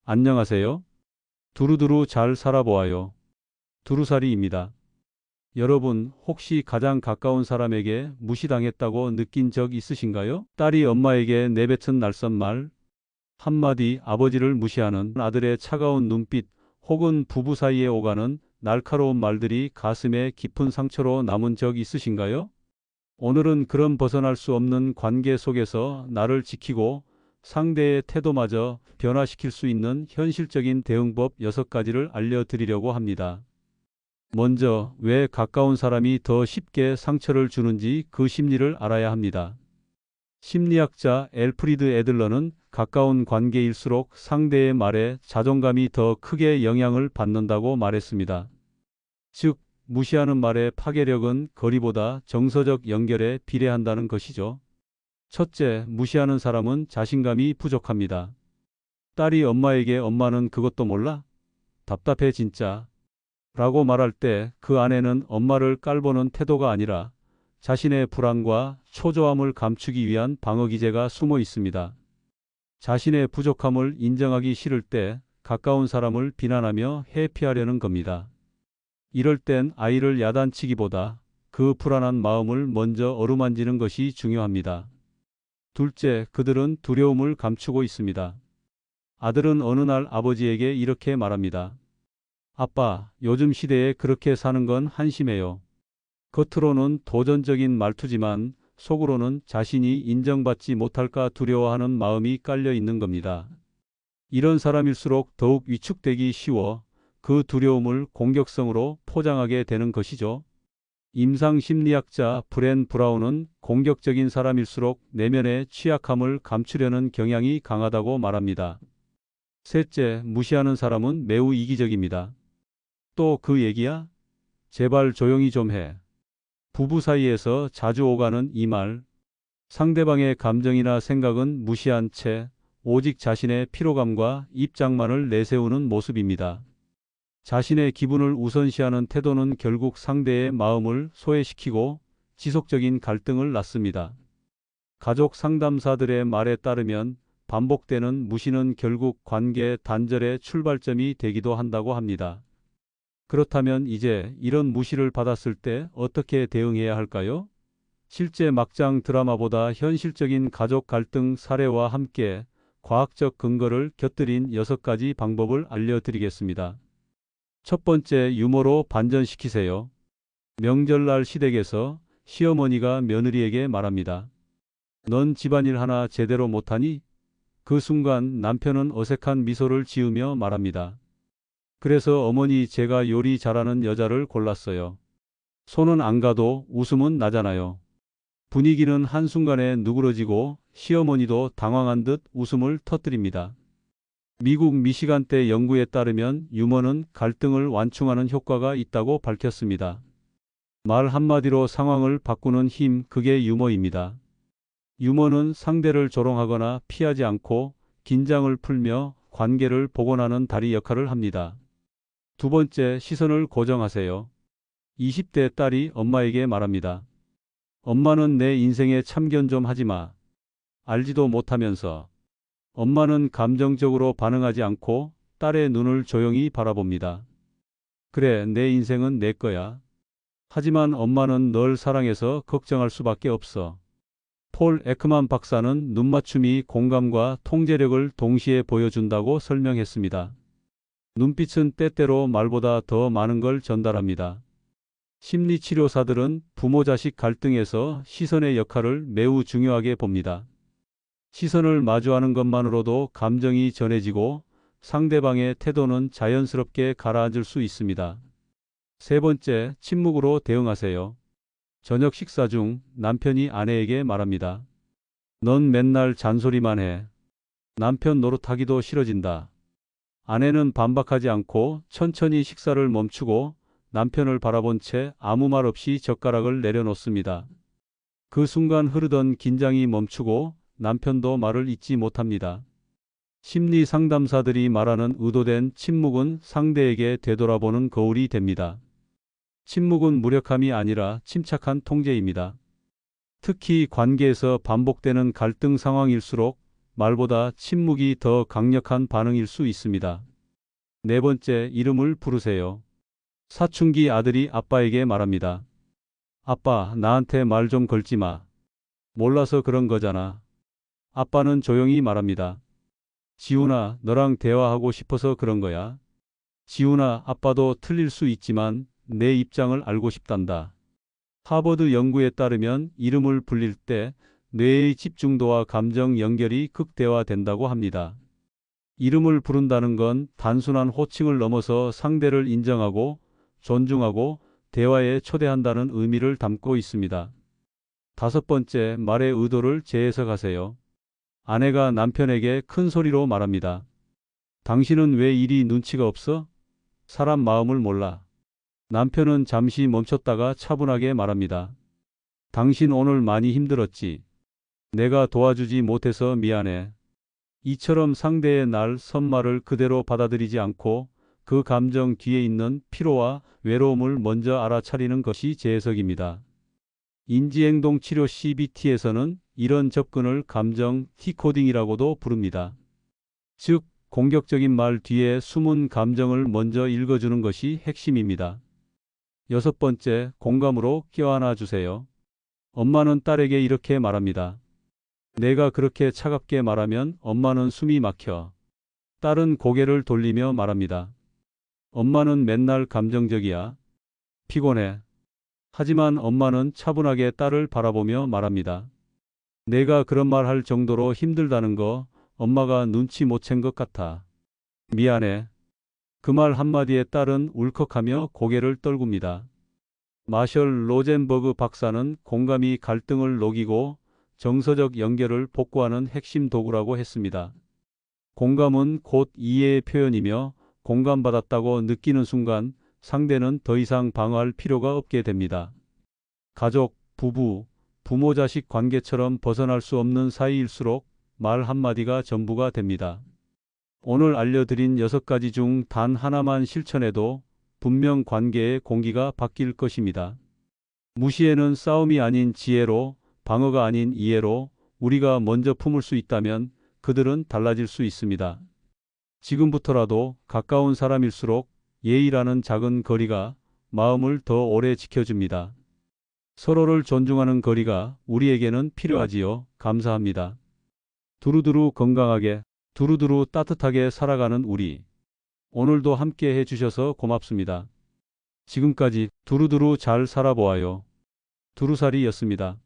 안녕하세요. 두루두루 잘 살아보아요. 두루살이입니다. 여러분, 혹시 가장 가까운 사람에게 무시당했다고 느낀 적 있으신가요? 딸이 엄마에게 내뱉은 낯선 말, 한마디, 아버지를 무시하는 아들의 차가운 눈빛, 혹은 부부 사이에 오가는 날카로운 말들이 가슴에 깊은 상처로 남은 적 있으신가요? 오늘은 그런 벗어날 수 없는 관계 속에서 나를 지키고 상대의 태도마저 변화시킬 수 있는 현실적인 대응법 6가지를 알려드리려고 합니다. 먼저, 왜 가까운 사람이 더 쉽게 상처를 주는지 그 심리를 알아야 합니다. 심리학자 엘프리드 애들러는 가까운 관계일수록 상대의 말에 자존감이 더 크게 영향을 받는다고 말했습니다. 즉, 무시하는 말의 파괴력은 거리보다 정서적 연결에 비례한다는 것이죠. 첫째, 무시하는 사람은 자신감이 부족합니다. 딸이 엄마에게 엄마는 그것도 몰라? 답답해 진짜. 라고 말할 때 그 안에는 엄마를 깔보는 태도가 아니라 자신의 불안과 초조함을 감추기 위한 방어기제가 숨어 있습니다. 자신의 부족함을 인정하기 싫을 때 가까운 사람을 비난하며 회피하려는 겁니다. 이럴 땐 아이를 야단치기보다 그 불안한 마음을 먼저 어루만지는 것이 중요합니다. 둘째, 그들은 두려움을 감추고 있습니다. 아들은 어느 날 아버지에게 이렇게 말합니다. 아빠, 요즘 시대에 그렇게 사는 건 한심해요. 겉으로는 도전적인 말투지만 속으로는 자신이 인정받지 못할까 두려워하는 마음이 깔려 있는 겁니다. 이런 사람일수록 더욱 위축되기 쉬워 그 두려움을 공격성으로 포장하게 되는 것이죠. 임상심리학자 브렌 브라운은 공격적인 사람일수록 내면의 취약함을 감추려는 경향이 강하다고 말합니다. 셋째, 무시하는 사람은 매우 이기적입니다. 또 그 얘기야? 제발 조용히 좀 해. 부부 사이에서 자주 오가는 이 말. 상대방의 감정이나 생각은 무시한 채 오직 자신의 피로감과 입장만을 내세우는 모습입니다. 자신의 기분을 우선시하는 태도는 결국 상대의 마음을 소외시키고 지속적인 갈등을 낳습니다. 가족 상담사들의 말에 따르면 반복되는 무시는 결국 관계 단절의 출발점이 되기도 한다고 합니다. 그렇다면 이제 이런 무시를 받았을 때 어떻게 대응해야 할까요? 실제 막장 드라마보다 현실적인 가족 갈등 사례와 함께 과학적 근거를 곁들인 6가지 방법을 알려드리겠습니다. 첫 번째, 유머로 반전시키세요. 명절날 시댁에서 시어머니가 며느리에게 말합니다. 넌 집안일 하나 제대로 못하니? 그 순간 남편은 어색한 미소를 지으며 말합니다. 그래서 어머니, 제가 요리 잘하는 여자를 골랐어요. 손은 안 가도 웃음은 나잖아요. 분위기는 한순간에 누그러지고 시어머니도 당황한 듯 웃음을 터뜨립니다. 미국 미시간대 연구에 따르면 유머는 갈등을 완충하는 효과가 있다고 밝혔습니다. 말 한마디로 상황을 바꾸는 힘, 그게 유머입니다. 유머는 상대를 조롱하거나 피하지 않고 긴장을 풀며 관계를 복원하는 다리 역할을 합니다. 두 번째, 시선을 고정하세요. 20대 딸이 엄마에게 말합니다. 엄마는 내 인생에 참견 좀 하지 마. 알지도 못하면서. 엄마는 감정적으로 반응하지 않고 딸의 눈을 조용히 바라봅니다. 그래, 내 인생은 내 거야. 하지만 엄마는 널 사랑해서 걱정할 수밖에 없어. 폴 에크만 박사는 눈맞춤이 공감과 통제력을 동시에 보여준다고 설명했습니다. 눈빛은 때때로 말보다 더 많은 걸 전달합니다. 심리치료사들은 부모-자식 갈등에서 시선의 역할을 매우 중요하게 봅니다. 시선을 마주하는 것만으로도 감정이 전해지고 상대방의 태도는 자연스럽게 가라앉을 수 있습니다. 세 번째, 침묵으로 대응하세요. 저녁 식사 중 남편이 아내에게 말합니다. 넌 맨날 잔소리만 해. 남편 노릇하기도 싫어진다. 아내는 반박하지 않고 천천히 식사를 멈추고 남편을 바라본 채 아무 말 없이 젓가락을 내려놓습니다. 그 순간 흐르던 긴장이 멈추고 남편도 말을 잇지 못합니다. 심리 상담사들이 말하는 의도된 침묵은 상대에게 되돌아보는 거울이 됩니다. 침묵은 무력함이 아니라 침착한 통제입니다. 특히 관계에서 반복되는 갈등 상황일수록 말보다 침묵이 더 강력한 반응일 수 있습니다. 네 번째, 이름을 부르세요. 사춘기 아들이 아빠에게 말합니다. 아빠, 나한테 말 좀 걸지 마. 몰라서 그런 거잖아. 아빠는 조용히 말합니다. 지훈아, 너랑 대화하고 싶어서 그런 거야. 지훈아, 아빠도 틀릴 수 있지만 내 입장을 알고 싶단다. 하버드 연구에 따르면 이름을 불릴 때 뇌의 집중도와 감정 연결이 극대화된다고 합니다. 이름을 부른다는 건 단순한 호칭을 넘어서 상대를 인정하고 존중하고 대화에 초대한다는 의미를 담고 있습니다. 다섯 번째, 말의 의도를 재해석하세요. 아내가 남편에게 큰 소리로 말합니다. 당신은 왜 이리 눈치가 없어? 사람 마음을 몰라. 남편은 잠시 멈췄다가 차분하게 말합니다. 당신 오늘 많이 힘들었지. 내가 도와주지 못해서 미안해. 이처럼 상대의 선말을 그대로 받아들이지 않고 그 감정 뒤에 있는 피로와 외로움을 먼저 알아차리는 것이 재해석입니다. 인지행동 치료 CBT에서는 이런 접근을 감정 디코딩이라고도 부릅니다. 즉, 공격적인 말 뒤에 숨은 감정을 먼저 읽어주는 것이 핵심입니다. 여섯 번째, 공감으로 껴안아 주세요. 엄마는 딸에게 이렇게 말합니다. 내가 그렇게 차갑게 말하면 엄마는 숨이 막혀. 딸은 고개를 돌리며 말합니다. 엄마는 맨날 감정적이야. 피곤해. 하지만 엄마는 차분하게 딸을 바라보며 말합니다. 내가 그런 말 할 정도로 힘들다는 거 엄마가 눈치 못 챈 것 같아. 미안해. 그 말 한마디에 딸은 울컥하며 고개를 떨굽니다. 마셜 로젠버그 박사는 공감이 갈등을 녹이고 정서적 연결을 복구하는 핵심 도구라고 했습니다. 공감은 곧 이해의 표현이며 공감받았다고 느끼는 순간 상대는 더 이상 방어할 필요가 없게 됩니다. 가족, 부부, 부모 자식 관계처럼 벗어날 수 없는 사이일수록 말 한마디가 전부가 됩니다. 오늘 알려드린 6가지 중 단 하나만 실천해도 분명 관계의 공기가 바뀔 것입니다. 무시에는 싸움이 아닌 지혜로, 방어가 아닌 이해로 우리가 먼저 품을 수 있다면 그들은 달라질 수 있습니다. 지금부터라도 가까운 사람일수록 예의라는 작은 거리가 마음을 더 오래 지켜줍니다. 서로를 존중하는 거리가 우리에게는 필요하지요. 감사합니다. 두루두루 건강하게, 두루두루 따뜻하게 살아가는 우리. 오늘도 함께 해주셔서 고맙습니다. 지금까지 두루두루 잘 살아보아요. 두루살이였습니다.